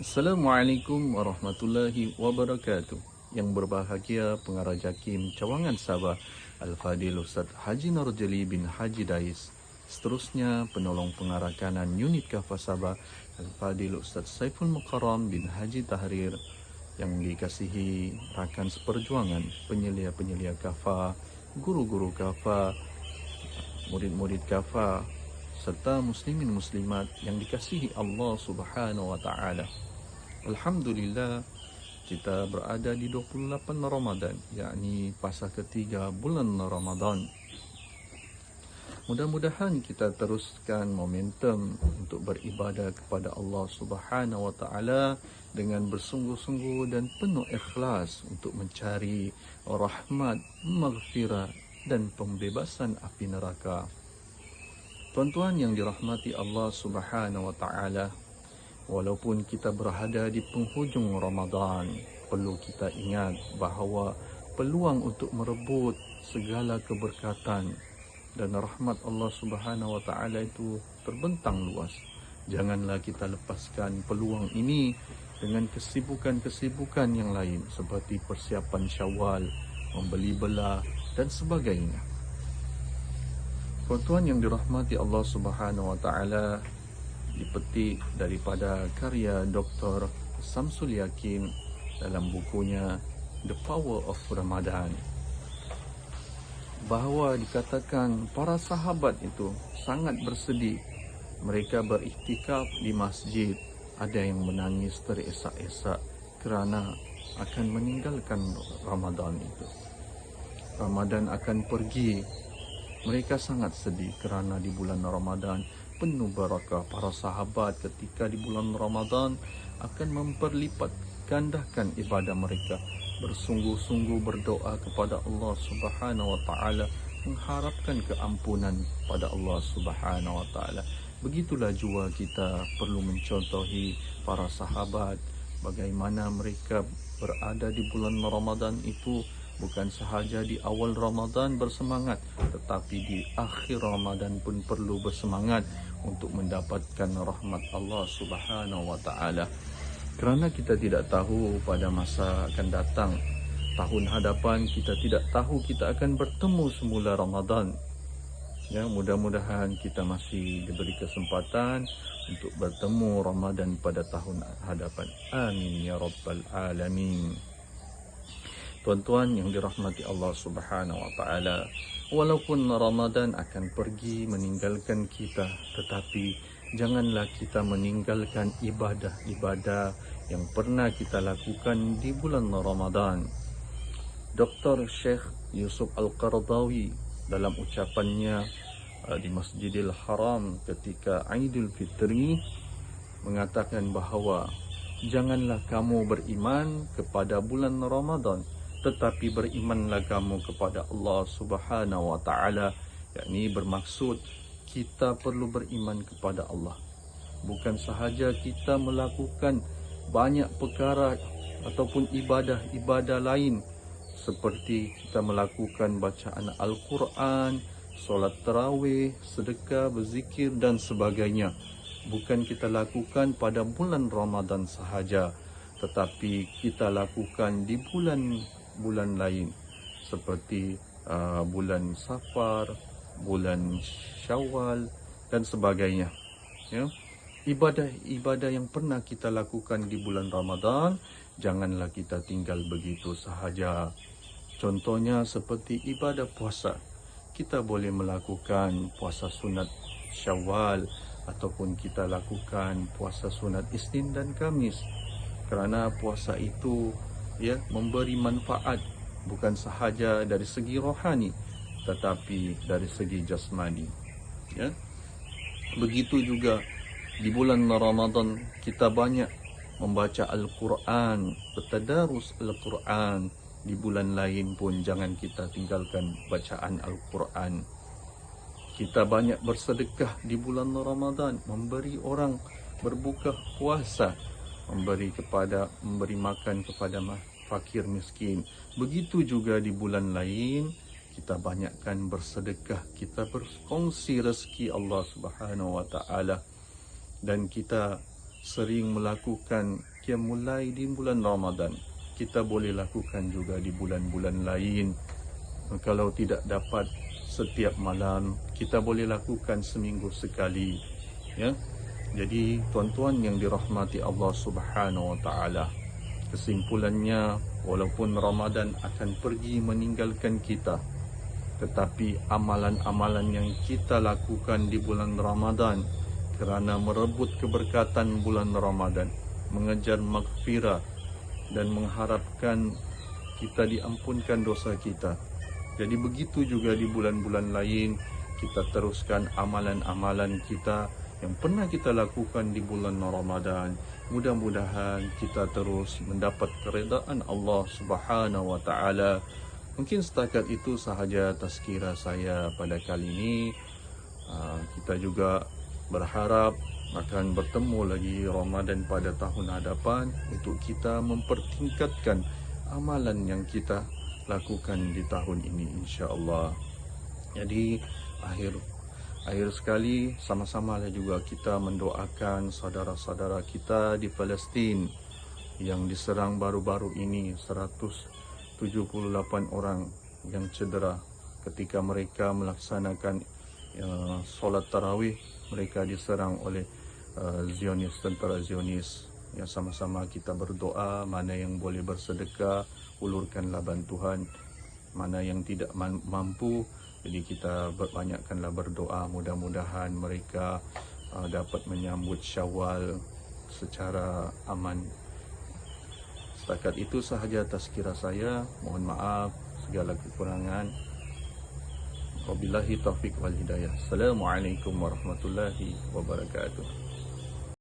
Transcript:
Assalamualaikum warahmatullahi wabarakatuh. Yang berbahagia Pengarah JAKIM Cawangan Sabah Al-Fadil Ustaz Haji Nurjali bin Haji Dais. Seterusnya Penolong Pengarah Kanan Unit Kafah Sabah Al-Fadil Ustaz Saiful Mukarram bin Haji Tahrir. Yang dikasihi rakan seperjuangan, penyelia-penyelia kafah, guru-guru kafah, murid-murid kafah, serta muslimin muslimat yang dikasihi Allah Subhanahu wa taala. Alhamdulillah, kita berada di 28 Ramadan, yakni fasa ketiga bulan Ramadan. Mudah-mudahan kita teruskan momentum untuk beribadah kepada Allah Subhanahu wa taala dengan bersungguh-sungguh dan penuh ikhlas untuk mencari rahmat, maghfirah dan pembebasan api neraka. Tuan-tuan yang dirahmati Allah Subhanahu wa taala, walaupun kita berada di penghujung Ramadan, perlu kita ingat bahawa peluang untuk merebut segala keberkatan dan rahmat Allah Subhanahu wa taala itu terbentang luas. Janganlah kita lepaskan peluang ini dengan kesibukan-kesibukan yang lain seperti persiapan Syawal, membeli belah dan sebagainya. Tuan-tuan yang dirahmati Allah Subhanahu wa taala, dipetik daripada karya Dr. Samsul Yakin dalam bukunya The Power of Ramadan, bahawa dikatakan para sahabat itu sangat bersedih. Mereka beriktikaf di masjid. Ada yang menangis terisak-isak kerana akan meninggalkan Ramadan itu. Ramadan akan pergi. Mereka sangat sedih kerana di bulan Ramadan penuh barakah. Para sahabat ketika di bulan Ramadan akan memperlipat gandakan ibadah mereka, bersungguh-sungguh berdoa kepada Allah Subhanahu wa taala, mengharapkan keampunan pada Allah Subhanahu wa taala. Begitulah jua kita perlu mencontohi para sahabat, bagaimana mereka berada di bulan Ramadan itu bukan sahaja di awal Ramadan bersemangat, tetapi di akhir Ramadan pun perlu bersemangat untuk mendapatkan rahmat Allah Subhanahu wa taala. Kerana kita tidak tahu pada masa akan datang, tahun hadapan kita tidak tahu kita akan bertemu semula Ramadan. Ya, mudah-mudahan kita masih diberi kesempatan untuk bertemu Ramadan pada tahun hadapan. Amin ya rabbal alamin. Tuan-tuan yang dirahmati Allah Subhanahu wa taala, walaupun Ramadan akan pergi meninggalkan kita, tetapi janganlah kita meninggalkan ibadah-ibadah yang pernah kita lakukan di bulan Ramadan. Dr. Syekh Yusuf Al-Qaradawi dalam ucapannya di Masjidil Haram ketika Aidil Fitri mengatakan bahawa janganlah kamu beriman kepada bulan Ramadan, tetapi berimanlah kamu kepada Allah Subhanahu wa taala. Yakni bermaksud kita perlu beriman kepada Allah. Bukan sahaja kita melakukan banyak perkara ataupun ibadah-ibadah lain seperti kita melakukan bacaan Al-Quran, solat tarawih, sedekah, berzikir dan sebagainya. Bukan kita lakukan pada bulan Ramadan sahaja, tetapi kita lakukan di bulan lain seperti bulan Safar, bulan Syawal dan sebagainya. Ya. Ibadah-ibadah yang pernah kita lakukan di bulan Ramadan, janganlah kita tinggal begitu sahaja. Contohnya seperti ibadah puasa. Kita boleh melakukan puasa sunat Syawal ataupun kita lakukan puasa sunat Isnin dan Khamis. Kerana puasa itu memberi manfaat bukan sahaja dari segi rohani tetapi dari segi jasmani. Ya. Begitu juga di bulan Ramadan kita banyak membaca Al-Quran, bertadarus Al-Quran. Di bulan lain pun jangan kita tinggalkan bacaan Al-Quran. Kita banyak bersedekah di bulan Ramadan, memberi orang berbuka puasa, memberi makan kepada fakir miskin. Begitu juga di bulan lain kita banyakkan bersedekah, kita berkongsi rezeki Allah Subhanahu wa taala, dan kita sering melakukan mulai di bulan Ramadan. Kita boleh lakukan juga di bulan-bulan lain. Kalau tidak dapat setiap malam, kita boleh lakukan seminggu sekali. Ya. Jadi tuan-tuan yang dirahmati Allah Subhanahu wa taala, kesimpulannya, walaupun Ramadan akan pergi meninggalkan kita, tetapi amalan-amalan yang kita lakukan di bulan Ramadan kerana merebut keberkatan bulan Ramadan, mengejar maghfirah dan mengharapkan kita diampunkan dosa kita. Jadi begitu juga di bulan-bulan lain, kita teruskan amalan-amalan kita yang pernah kita lakukan di bulan Ramadan. Mudah-mudahan kita terus mendapat keredaan Allah Subhanahu wa taala. Mungkin setakat itu sahaja tazkirah saya pada kali ini. Kita juga berharap akan bertemu lagi Ramadan pada tahun hadapan untuk kita mempertingkatkan amalan yang kita lakukan di tahun ini, insya-Allah. Jadi akhir sekali, sama-samalah juga kita mendoakan saudara-saudara kita di Palestin yang diserang baru-baru ini, 178 orang yang cedera ketika mereka melaksanakan solat tarawih. Mereka diserang oleh Zionis, tentera Zionis. Ya, sama-sama kita berdoa, mana yang boleh bersedekah, ulurkanlah bantuan, mana yang tidak mampu, jadi kita banyakkanlah berdoa, mudah-mudahan mereka dapat menyambut Syawal secara aman. Setakat itu sahaja tazkirah saya, mohon maaf segala kekurangan. Wabillahi taufiq wal hidayah. Assalamualaikum warahmatullahi wabarakatuh.